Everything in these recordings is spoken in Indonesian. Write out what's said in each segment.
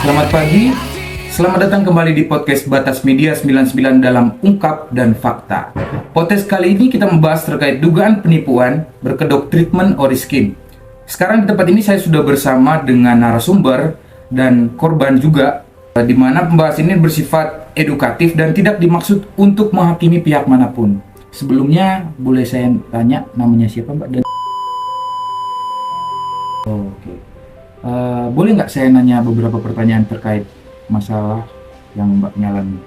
Selamat pagi, selamat datang kembali di podcast Batas Media 99 dalam Ungkap dan Fakta. Podcast kali ini kita membahas terkait dugaan penipuan berkedok treatment Oriskin. Sekarang di tempat ini saya sudah bersama dengan narasumber dan korban juga, di mana pembahasan ini bersifat edukatif dan tidak dimaksud untuk menghakimi pihak manapun. Sebelumnya boleh saya tanya namanya siapa Mbak? Dan Oke. Boleh nggak saya nanya beberapa pertanyaan terkait masalah yang Mbak alami?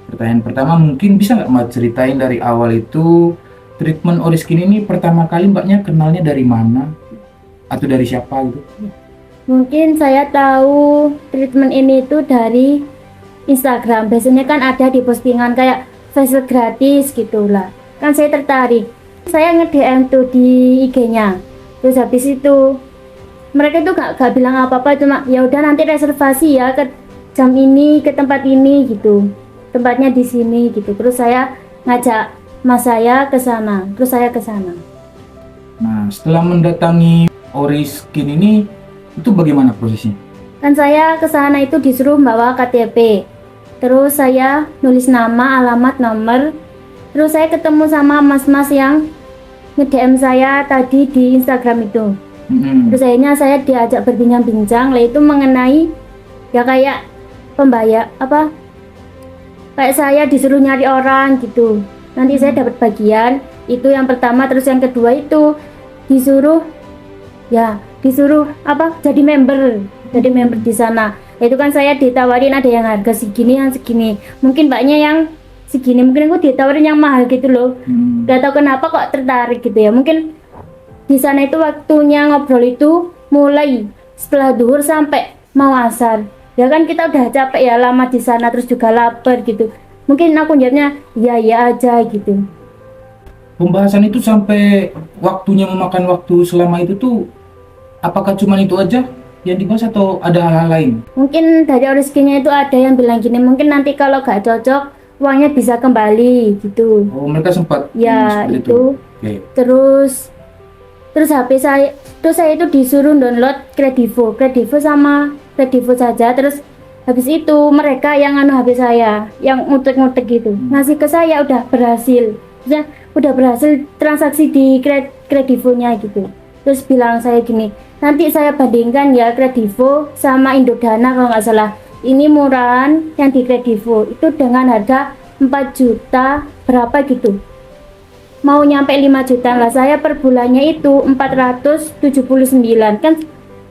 Pertanyaan pertama, mungkin bisa nggak Mbak ceritain dari awal itu treatment Oriskin ini pertama kali Mbaknya kenalnya dari mana? Atau dari siapa gitu? Mungkin saya tahu treatment ini itu dari Instagram. Biasanya kan ada di postingan kayak facial gratis gitulah. Kan saya tertarik. Saya nge-DM tuh di IG-nya. Terus habis itu mereka tuh gak bilang apa-apa, cuma ya udah nanti reservasi ya ke jam ini, ke tempat ini gitu. Tempatnya di sini gitu. Terus saya ngajak mas saya ke sana. Terus saya ke sana. Nah, setelah mendatangi Oriskin ini, itu bagaimana prosesnya? Kan saya ke sana itu disuruh bawa KTP. Terus saya nulis nama, alamat, nomor. Terus saya ketemu sama mas-mas yang nge-DM saya tadi di Instagram itu. Terus akhirnya saya diajak berbincang-bincang lah itu mengenai ya kayak pembayar apa? Kayak saya disuruh nyari orang gitu. Nanti saya dapat bagian itu yang pertama, terus yang kedua itu disuruh apa? Jadi member di sana. Itu kan saya ditawarin ada yang harga segini, yang segini. Mungkin mbaknya yang segini, mungkin aku ditawarin yang mahal gitu loh. Gak tahu kenapa kok tertarik gitu ya. Mungkin di sana itu waktunya ngobrol itu mulai setelah duhur sampai mau asar. Ya kan kita udah capek ya lama di sana, terus juga lapar gitu. Mungkin aku jawabnya ya aja gitu. Pembahasan itu sampai waktunya memakan waktu selama itu tuh, apakah cuma itu aja yang dibahas atau ada hal-hal lain? Mungkin dari Oriskinnya itu ada yang bilang gini, mungkin nanti kalau gak cocok uangnya bisa kembali gitu. Oh, mereka sempat Ya seperti itu. Okay. Terus HP saya itu disuruh download Kredivo sama Kredivo saja. Terus habis itu mereka yang HP saya, yang ngutek-ngutek gitu, ngasih ke saya udah berhasil. Maksudnya udah berhasil transaksi di Kredivonya gitu. Terus bilang saya gini, nanti saya bandingkan ya Kredivo sama Indodana kalau nggak salah. Ini murahan yang di Kredivo itu dengan harga 4 juta berapa gitu. Mau nyampe 5 juta lah, saya per bulannya itu 479. Kan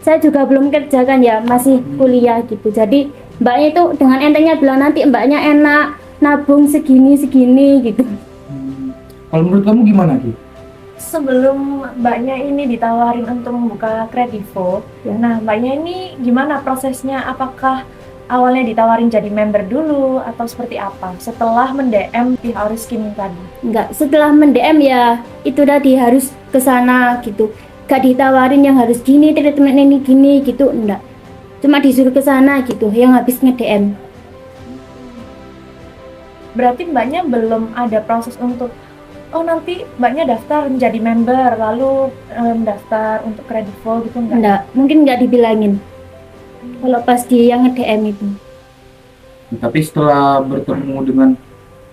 saya juga belum kerja kan ya, masih kuliah gitu. Jadi mbaknya itu dengan entengnya bilang nanti mbaknya enak nabung segini gitu. Kalau menurut kamu gimana Ki? Sebelum mbaknya ini ditawarin untuk membuka Kredivo, nah mbaknya ini gimana prosesnya? Apakah awalnya ditawarin jadi member dulu atau seperti apa setelah mend-DM pihak Oriskin tadi? Enggak, setelah mend-DM ya itu tadi harus ke sana gitu. Gak ditawarin yang harus gini, treatment ini gini gitu, enggak. Cuma disuruh ke sana gitu, yang habis nge-DM. Berarti mbaknya belum ada proses untuk nanti mbaknya daftar menjadi member lalu daftar untuk Kredivo gitu enggak? Enggak, mungkin enggak dibilangin. Kalau pas dia yang nge-DM itu. Tapi setelah bertemu dengan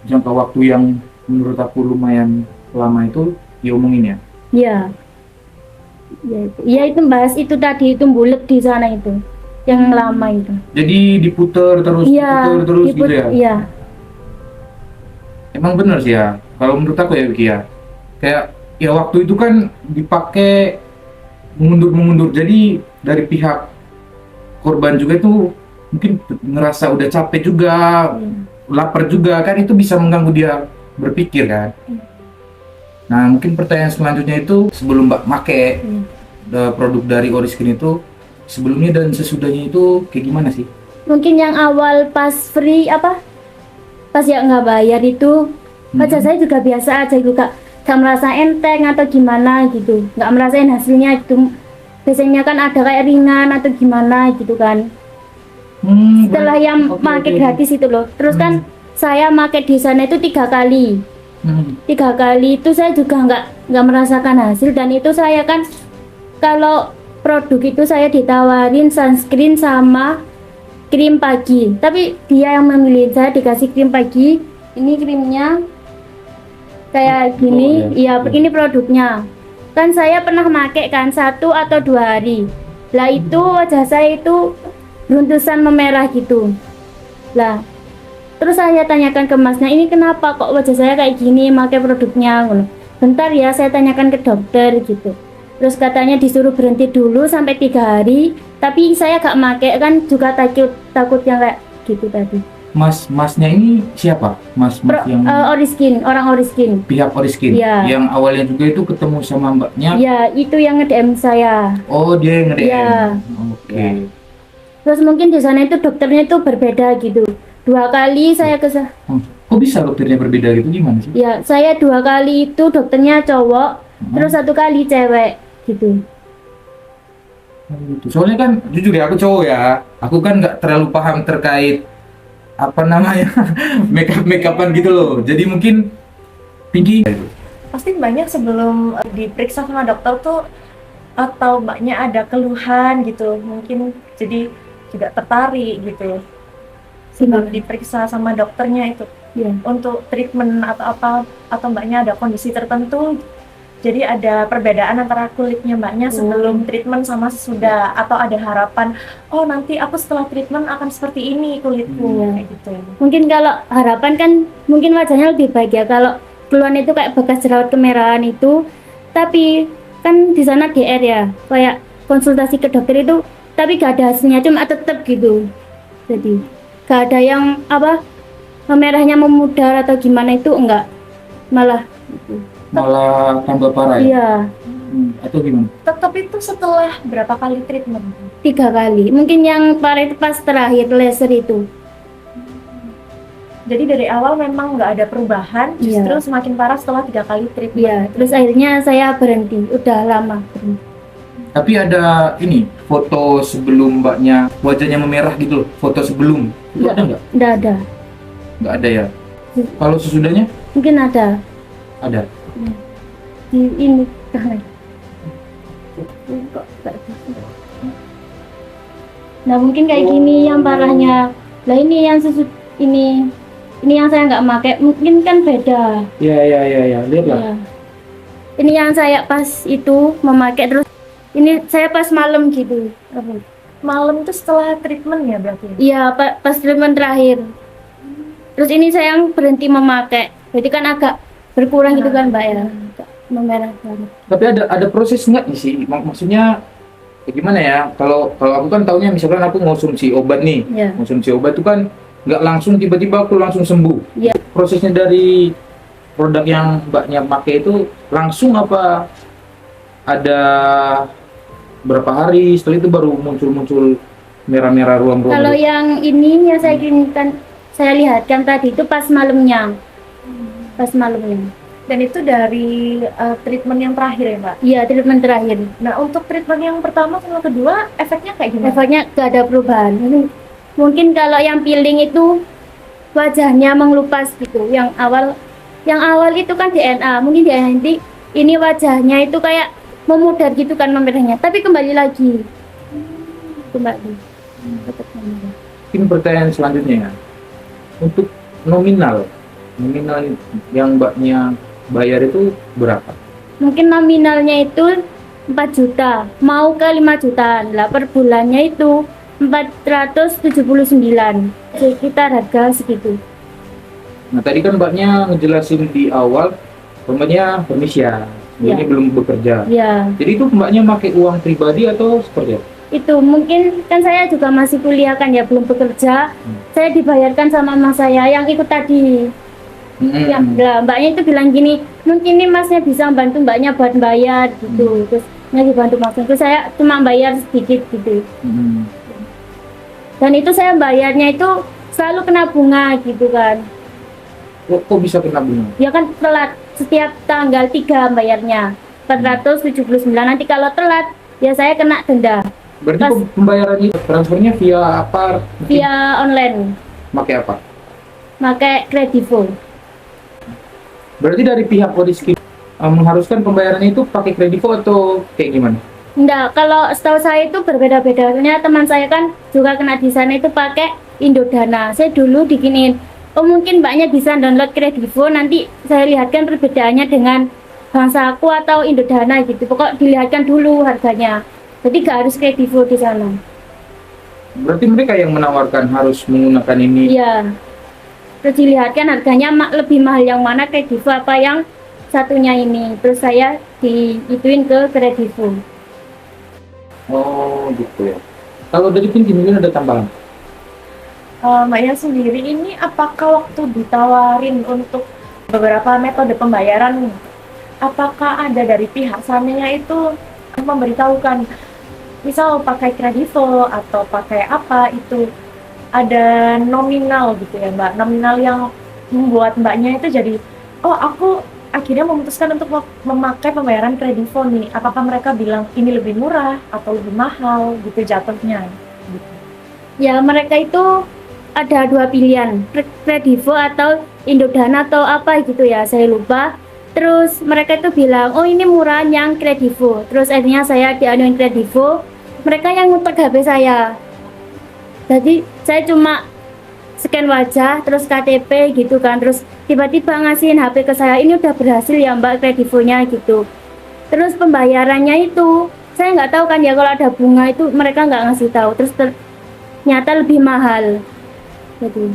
jangka waktu yang menurut aku lumayan lama itu, diomongin ya? Iya. Ya itu bahas itu tadi, itu bulet di sana itu. Yang lama itu. Jadi diputer terus, Iya, gitu ya? Iya. Emang bener sih ya, kalau menurut aku ya Vicky ya. Kayak ya waktu itu kan dipakai mengundur. Jadi dari pihak korban juga itu mungkin ngerasa udah capek juga, lapar juga kan, itu bisa mengganggu dia berpikir kan. Nah mungkin pertanyaan selanjutnya itu, sebelum Mbak make produk dari Oriskin itu, sebelumnya dan sesudahnya itu kayak gimana sih? Mungkin yang awal pas free pas ya nggak bayar itu, wajah saya juga biasa aja gitu, gak merasa enteng atau gimana gitu, nggak merasain hasilnya gitu. Biasanya kan ada kayak ringan atau gimana gitu kan. Setelah yang pakai gratis itu loh. Terus kan saya pakai di sana itu 3 kali. 3 kali itu saya juga nggak merasakan hasil, dan itu saya kan kalau produk itu saya ditawarin sunscreen sama krim pagi, tapi dia yang memilih. Saya dikasih krim pagi, ini krimnya kayak gini, iya ini produknya. Kan saya pernah pakai kan 1 atau 2 hari, lah itu wajah saya itu beruntusan memerah gitu. Lah terus saya tanyakan ke masnya, ini kenapa kok wajah saya kayak gini pakai produknya. Bentar ya, saya tanyakan ke dokter gitu. Terus katanya disuruh berhenti dulu sampai 3 hari, tapi saya gak make kan juga takut yang kayak gitu tadi. Masnya ini siapa? Mas yang Oriskin, orang Oriskin. pihak Oriskin, Iya. yang awalnya juga itu ketemu sama mbaknya. Ya, itu yang nge-DM saya. Oh, dia yang nge-DM. Iya. Oke. Terus mungkin di sana itu dokternya itu berbeda gitu. 2 kali saya Kok bisa dokternya berbeda gitu, gimana sih? ya, saya 2 kali itu dokternya cowok, terus 1 kali cewek gitu. Gitu. Soalnya kan jujur ya, aku cowok ya, aku kan nggak terlalu paham terkait apa namanya makeupan gitu loh. Jadi mungkin Pinky Pasti banyak sebelum diperiksa sama dokter tuh, atau mbaknya ada keluhan gitu, mungkin jadi juga tertarik gitu sebelum diperiksa sama dokternya itu Ya. untuk treatment atau apa, atau mbaknya ada kondisi tertentu, jadi ada perbedaan antara kulitnya mbaknya sebelum treatment sama sesudah, atau ada harapan, oh nanti aku setelah treatment akan seperti ini kulitku, kayak gitu. Mungkin kalau harapan kan mungkin wajahnya lebih baik ya, kalau keluhan itu kayak bekas jerawat kemerahan itu. Tapi kan di sana DR ya, kayak konsultasi ke dokter itu, tapi gak ada hasilnya, cuma tetap gitu. Jadi gak ada yang apa merahnya memudar atau gimana, itu enggak, malah tambah parah ya? iya. Atau gimana? Tetap itu setelah berapa kali treatment? 3 kali, mungkin yang parah itu pas terakhir laser itu. Jadi dari awal memang nggak ada perubahan, Iya. justru semakin parah setelah 3 kali treatment. Iya, terus akhirnya saya berhenti, udah lama berhenti. Tapi ada ini foto sebelum mbaknya wajahnya memerah gitu loh, foto sebelum itu ada nggak? Nggak ada, Nggak ada ya. Kalau sesudahnya mungkin ada ada. di ini kan. Kok nggak bisa? Nah mungkin kayak gini yang parahnya. Lah ini yang ini yang saya nggak pakai, mungkin kan beda. Iya. Lihatlah. Ya. Ini yang saya pas itu memakai, terus ini saya pas malam gitu. Malam itu setelah treatment ya berarti? Iya, pas treatment terakhir. Terus ini saya yang berhenti memakai, berarti kan agak berkurang gitu kan Mbak ya, agak memerah banget. Tapi ada proses nggak nih sih? Maksudnya ya gimana ya? Kalau aku kan taunya misalkan aku ngonsumsi obat nih, Ya. ngonsumsi obat itu kan nggak langsung tiba-tiba aku langsung sembuh. Iya. Prosesnya dari produk yang mbaknya pakai itu langsung apa ada berapa hari setelah itu baru muncul merah-merah ruam-ruam? Kalau yang ini yang saya kirimkan, saya lihatkan tadi itu pas malamnya. Pas malamnya. Dan itu dari treatment yang terakhir ya Mbak? Iya, treatment terakhir. Nah untuk treatment yang pertama sama kedua efeknya kayak gimana? Efeknya gak ada perubahan. Mungkin kalau yang peeling itu wajahnya mengelupas gitu. Yang awal itu kan DNA. Mungkin DNA ini wajahnya itu kayak memudar gitu kan memerahnya. Tapi kembali lagi. Tetap memerah. Mungkin pertanyaan selanjutnya ya. Untuk nominal yang mbaknya bayar itu berapa? Mungkin nominalnya itu 4 juta, mau ke 5 jutaan lah, per bulannya itu 479, sekitar harga segitu. Nah tadi kan mbaknya ngejelasin di awal mbaknya permisi ya, ini Ya. belum bekerja. Ya, Jadi itu mbaknya pakai uang pribadi atau seperti apa? itu mungkin kan saya juga masih kuliah kan ya, belum bekerja. Saya dibayarkan sama mas saya yang ikut tadi. Ya, lah, mbaknya itu bilang gini, mungkin ini masnya bisa bantu mbaknya buat bayar gitu. Terus dibantu masnya, terus saya cuma bayar sedikit gitu. Dan itu saya bayarnya itu selalu kena bunga gitu kan. Kok bisa kena bunga? Ya kan telat, setiap tanggal 3 bayarnya 479. Nanti kalau telat ya saya kena denda Berarti Pas- pembayaran itu transfernya via apa? Mungkin via online, pakai apa? pakai Kredivo. Berarti dari pihak Oriskin mengharuskan pembayaran itu pakai Kredivo atau kayak gimana? Enggak, kalau setahu saya itu berbeda-beda. Soalnya teman saya kan juga kena di sana itu pakai Indodana. Saya dulu diginiin, oh mungkin mbaknya bisa download Kredivo, nanti saya lihatkan perbedaannya dengan Bangsaku atau Indodana gitu. Pokok dilihatkan dulu harganya. Jadi gak harus Kredivo di sana. Berarti mereka yang menawarkan harus menggunakan ini. Iya. Terus dilihatkan harganya lebih mahal yang mana Kredivo apa yang satunya ini. Terus saya diituin ke Kredivo. Oh gitu ya. Kalau dari Pinky mungkin ada tambahan. Mbaknya sendiri ini apakah waktu ditawarin untuk beberapa metode pembayaran nih, apakah ada dari pihak sananya itu memberitahukan misal pakai Kredivo atau pakai apa itu ada nominal gitu ya Mbak, nominal yang membuat mbaknya itu jadi oh aku akhirnya memutuskan untuk memakai pembayaran Kredivo nih, apakah mereka bilang ini lebih murah atau lebih mahal gitu jatuhnya gitu. Ya mereka itu ada dua pilihan, Kredivo atau Indodana atau apa gitu ya, saya lupa. Terus mereka itu bilang, oh ini murah yang Kredivo. Terus akhirnya saya dianuin Kredivo, mereka yang ngutek HP saya. Jadi saya cuma scan wajah, terus KTP gitu kan. Terus tiba-tiba ngasihin HP ke saya, ini udah berhasil ya mbak Kredivonya gitu. Terus pembayarannya itu, saya nggak tahu kan ya kalau ada bunga itu mereka nggak ngasih tahu. Terus ternyata lebih mahal. Jadi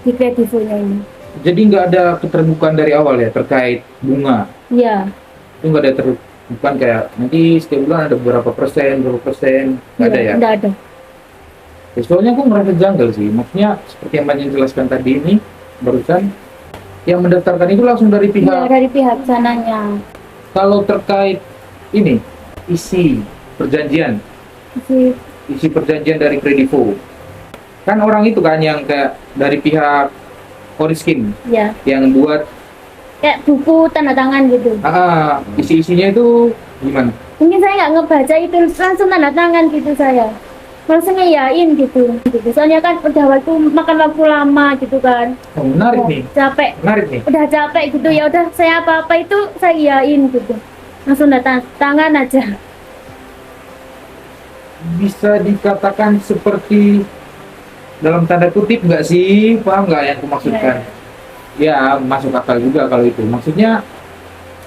di Kredivonya ini. Jadi nggak ada keterbukaan dari awal ya terkait bunga. Iya. Itu nggak ada bukan kayak nanti setiap bulan ada berapa persen, nggak ada ya. Nggak ada. Ya, soalnya aku merasa janggal sih. Maksudnya seperti yang Mbak jelaskan tadi ini barusan, yang mendaftarkan itu langsung dari Iya, pihak. dari pihak sananya. Kalau terkait ini isi perjanjian, isi perjanjian dari Kredivo, kan orang itu kan yang kayak dari pihak Oriskin Iya. yang buat Kayak buku tanda tangan gitu. isi-isinya itu gimana? Mungkin saya nggak ngebaca itu, langsung tanda tangan gitu saya. Langsung ngeyain gitu. Soalnya kan udah makan waktu lama gitu kan. Oh, menarik nih, Capek. menarik nih. Udah capek gitu ya udah saya apa-apa itu saya iyain gitu. Langsung tanda tangan aja. Bisa dikatakan seperti dalam tanda kutip nggak sih, paham nggak yang aku maksudkan? Ya masuk akal juga kalau itu. Maksudnya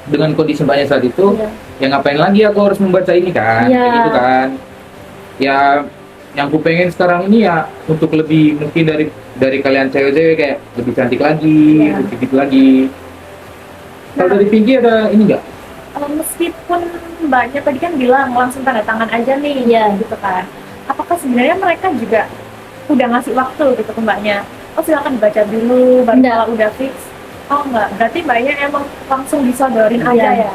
dengan kondisi mbaknya saat itu, Iya. ya ngapain lagi aku harus membaca ini kan? Iya. Kayak gitu kan? Ya yang aku pengen sekarang ini ya untuk lebih mungkin dari kalian cewek-cewek kayak lebih cantik lagi, Iya. lebih gitu lagi. Kalau dari Pinky ada ini nggak? Meskipun mbaknya tadi kan bilang langsung tanda tangan aja nih Iya. gitu kan, apakah sebenarnya mereka juga udah ngasih waktu gitu ke mbaknya, oh silakan baca dulu baru Enggak. kalau udah fix? Oh enggak, berarti mbaknya emang langsung disodorin Iya. aja ya,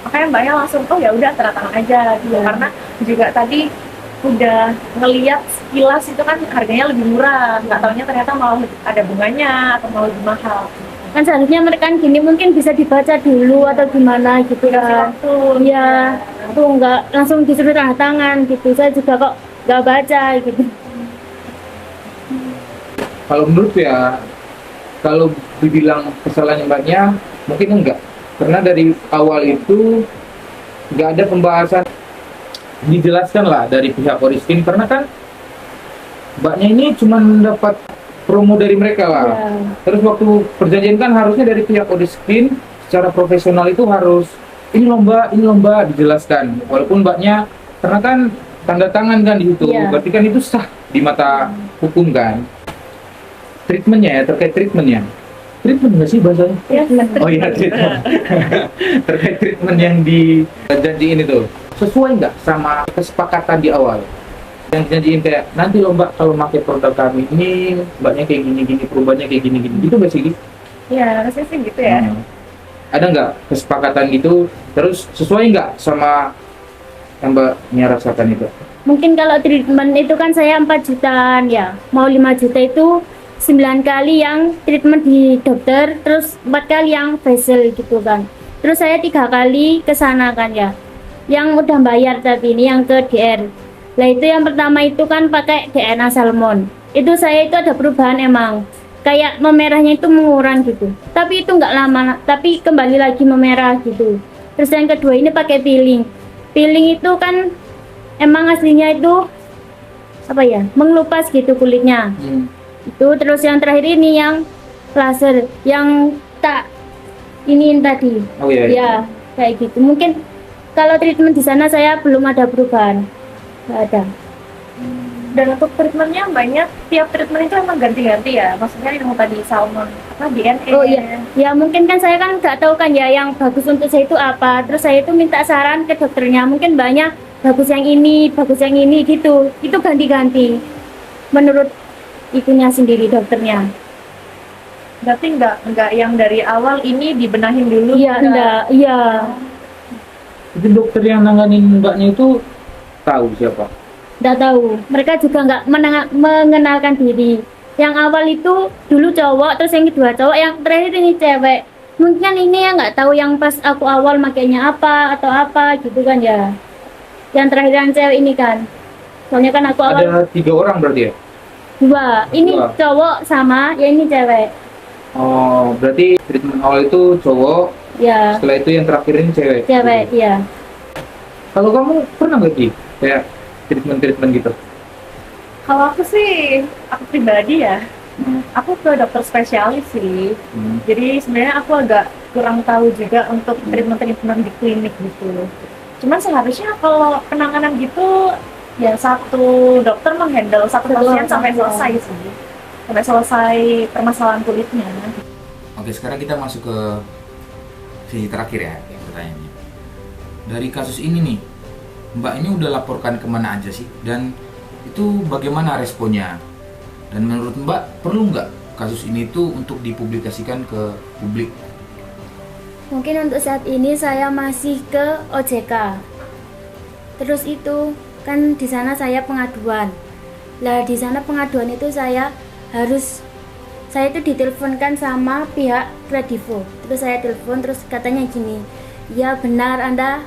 makanya mbaknya langsung oh ya udah tanda tangan aja gitu. Iya. Karena juga tadi udah ngeliat sekilas itu kan harganya lebih murah, nggak taunya ternyata malah ada bunganya atau malah lebih mahal. Kan seharusnya mereka gini mungkin bisa dibaca dulu atau gimana gitu Dikasih kan. waktu. Iya. Tuh nggak langsung disuruh tanda tangan gitu. Saya juga kok nggak baca gitu. Kalau menurut ya, kalau dibilang kesalahan mbaknya, mungkin enggak. Karena dari awal itu nggak ada pembahasan dijelaskan lah dari pihak Oriskin, karena kan mbaknya ini cuma mendapat promo dari mereka lah. Iya. Terus waktu perjanjian kan harusnya dari pihak Oriskin secara profesional itu harus ini lomba dijelaskan. Walaupun mbaknya karena kan tanda tangan kan di situ, Iya. berarti kan itu sah di mata hukum kan. Treatmentnya ya, terkait treatmentnya. Treatment nggak sih bahasanya? Ya, Oh iya, treatment. Terkait treatment yang dijanjiin itu, sesuai nggak sama kesepakatan di awal? Yang dijanjiin kayak, nanti lo mbak kalau pakai produk kami ini, mbaknya kayak gini-gini, perubahannya kayak gini-gini. Gitu nggak sih? Iya, harusnya sih gitu ya. Ada nggak kesepakatan gitu? Terus sesuai nggak sama yang mbaknya rasakan itu? Mungkin kalau treatment itu kan saya 4 jutaan ya. Mau 5 juta itu 9 kali yang treatment di dokter, terus 4 kali yang facial gitu kan. Terus saya 3 kali ke sana kan ya. Yang udah bayar tapi ini yang ke DR. Lah itu yang pertama itu kan pakai DNA salmon. Itu saya itu ada perubahan emang. Kayak memerahnya itu mengurang gitu. Tapi itu nggak lama, tapi kembali lagi memerah gitu. Terus yang kedua ini pakai peeling. peeling itu kan emang aslinya itu apa ya, mengelupas gitu kulitnya. Itu terus yang terakhir ini yang laser yang tak iniin tadi. Oh iya. Ya, kayak gitu. Mungkin kalau treatment di sana saya belum ada perubahan. Nggak ada. Dan untuk treatmentnya banyak, tiap treatment itu emang ganti-ganti ya. Maksudnya yang tadi salmon, apa DNA. Oh iya. Ya mungkin kan saya kan nggak tahu kan ya yang bagus untuk saya itu apa. Terus saya itu minta saran ke dokternya. Mungkin banyak bagus yang ini gitu. Itu ganti-ganti. Menurut itunya sendiri dokternya. Berarti nggak yang dari awal ini dibenahin dulu. Iya, enggak. Iya. Itu dokter yang nanganin mbaknya itu tahu siapa? Nggak tahu. Mereka juga nggak mengenalkan diri. Yang awal itu dulu cowok, terus yang kedua cowok, yang terakhir ini cewek. Mungkin ini yang nggak tahu yang pas aku awal makainya apa atau apa gitu kan ya. Yang terakhir yang cewek ini kan. Soalnya kan aku awal Ada 3 orang berarti ya? dua. Ini Dua. cowok sama, ya ini cewek. Oh, berarti treatment awal itu cowok, Ya, setelah itu yang terakhir ini cewek. cewek, iya. Kalau kamu pernah nggak Ki? Kayak treatment gitu? Kalau aku sih, aku pribadi ya, aku ke dokter spesialis sih. Jadi sebenarnya aku agak kurang tahu juga untuk treatment-treatment di klinik gitu. Cuman seharusnya kalau penanganan gitu, ya satu dokter menghandle satu Betul, pasien sampai betul. selesai sih. Sampai selesai permasalahan kulitnya. Oke, sekarang kita masuk ke sesi terakhir ya, yang pertanyaannya. Dari kasus ini nih, Mbak ini udah laporkan kemana aja sih? Dan itu bagaimana responnya? Dan menurut Mbak, perlu nggak kasus ini tuh untuk dipublikasikan ke publik? Mungkin untuk saat ini saya masih ke OJK. Terus itu kan di sana saya pengaduan. Lah di sana pengaduan itu saya itu diteleponkan sama pihak Kredivo. Terus saya telepon terus katanya gini, ya benar Anda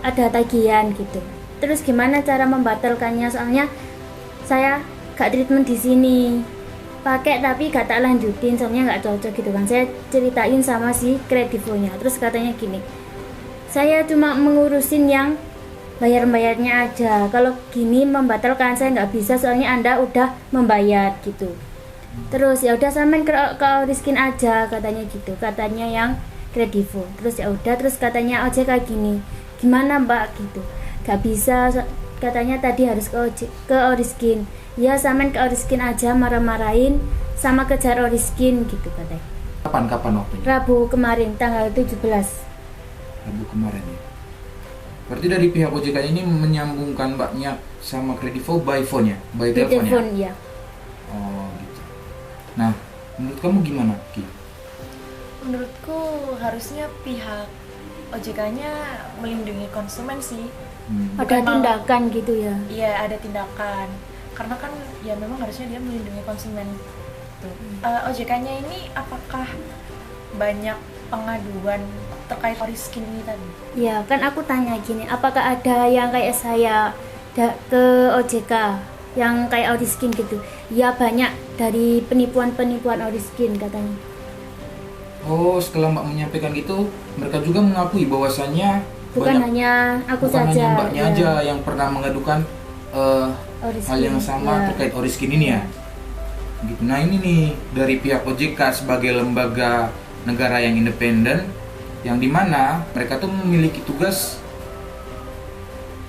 ada tagihan gitu. Terus gimana cara membatalkannya? Soalnya saya gak treatment di sini, pakai tapi gak tak lanjutin soalnya gak cocok gitu kan. Saya ceritain sama si Kredivonya. Terus katanya gini, saya cuma mengurusin yang bayar-bayarnya aja. Kalau gini membatalkan saya nggak bisa soalnya Anda udah membayar gitu. Terus ya udah sampean ke Oriskin aja katanya gitu. Katanya yang Kredivo. Terus ya udah terus katanya OJK gini. Gimana Mbak gitu. Gak bisa katanya tadi harus ke Oriskin. Ya sampean ke Oriskin aja marah-marahin sama kejar Oriskin gitu katanya. Kapan waktunya? Rabu kemarin tanggal 17. Rabu kemarin ya. Berarti dari pihak OJK ini menyambungkan Mbaknya sama Kredivo by phone ya? By Di telepon ya? telepon ya. Oh gitu. Nah, menurut kamu gimana, Ki? Menurutku harusnya pihak OJK-nya melindungi konsumen sih. Ada Bukan malah- tindakan gitu ya. Iya, ada tindakan. Karena kan ya memang harusnya dia melindungi konsumen. Tuh. OJK-nya ini apakah banyak pengaduan terkait Oriskin ini tadi? Ya kan aku tanya gini, apakah ada yang kayak saya ke OJK yang kayak Oriskin gitu? Ya banyak dari penipuan-penipuan Oriskin katanya. Oh, setelah Mbak menyampaikan gitu, mereka juga mengakui bahwasannya Bukan hanya aku bukan saja. hanya Mbaknya ya. aja yang pernah mengadukan Oriskin, hal yang sama ya. terkait Oriskin ini ya. Gitu. Nah ini nih dari pihak OJK sebagai lembaga negara yang independen, yang dimana mereka tuh memiliki tugas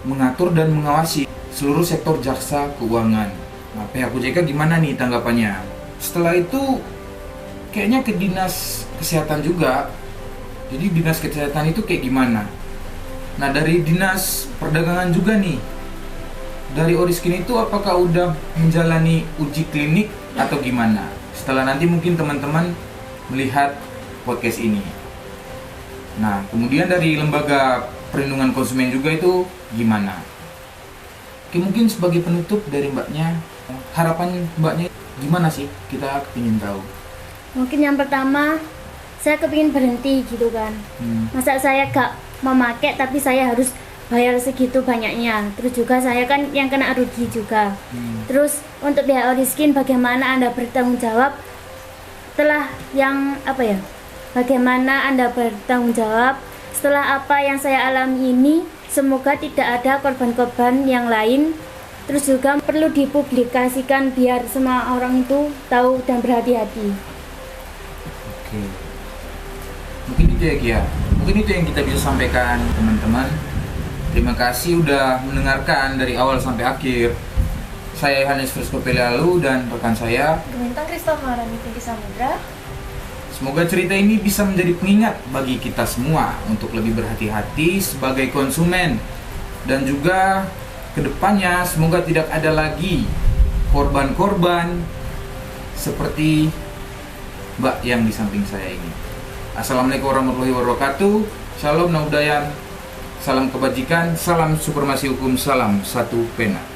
mengatur dan mengawasi seluruh sektor jasa keuangan. Nah pihak OJK gimana nih tanggapannya? Setelah itu kayaknya ke dinas kesehatan juga. Jadi dinas kesehatan itu kayak gimana? Nah dari dinas perdagangan juga nih, dari Oriskin itu apakah udah menjalani uji klinik atau gimana? Setelah nanti mungkin teman-teman melihat podcast ini. Nah kemudian dari lembaga perlindungan konsumen juga itu gimana? Oke, mungkin sebagai penutup dari Mbaknya, harapan Mbaknya gimana sih? Kita ingin tahu. Mungkin yang pertama saya kepingin berhenti gitu kan. Masa saya gak memakai tapi saya harus bayar segitu banyaknya. Terus juga saya kan yang kena rugi juga. Terus untuk pihak Oriskin bagaimana Anda bertanggung jawab setelah yang apa ya? Bagaimana Anda bertanggung jawab setelah apa yang saya alami ini semoga tidak ada korban-korban yang lain. Terus juga perlu dipublikasikan biar semua orang itu tahu dan berhati-hati. Oke. Mungkin itu ya Kia. Mungkin itu yang kita bisa sampaikan teman-teman. Terima kasih udah mendengarkan dari awal sampai akhir. Saya Yohanes Fresco Pelialu dan rekan saya. Gemintang Kristal Maharani Tinggi Samudra. Semoga cerita ini bisa menjadi pengingat bagi kita semua untuk lebih berhati-hati sebagai konsumen. Dan juga kedepannya semoga tidak ada lagi korban-korban seperti Mbak yang di samping saya ini. Assalamualaikum warahmatullahi wabarakatuh. Shalom Naudayan. Salam kebajikan, salam supremasi hukum, salam satu pena.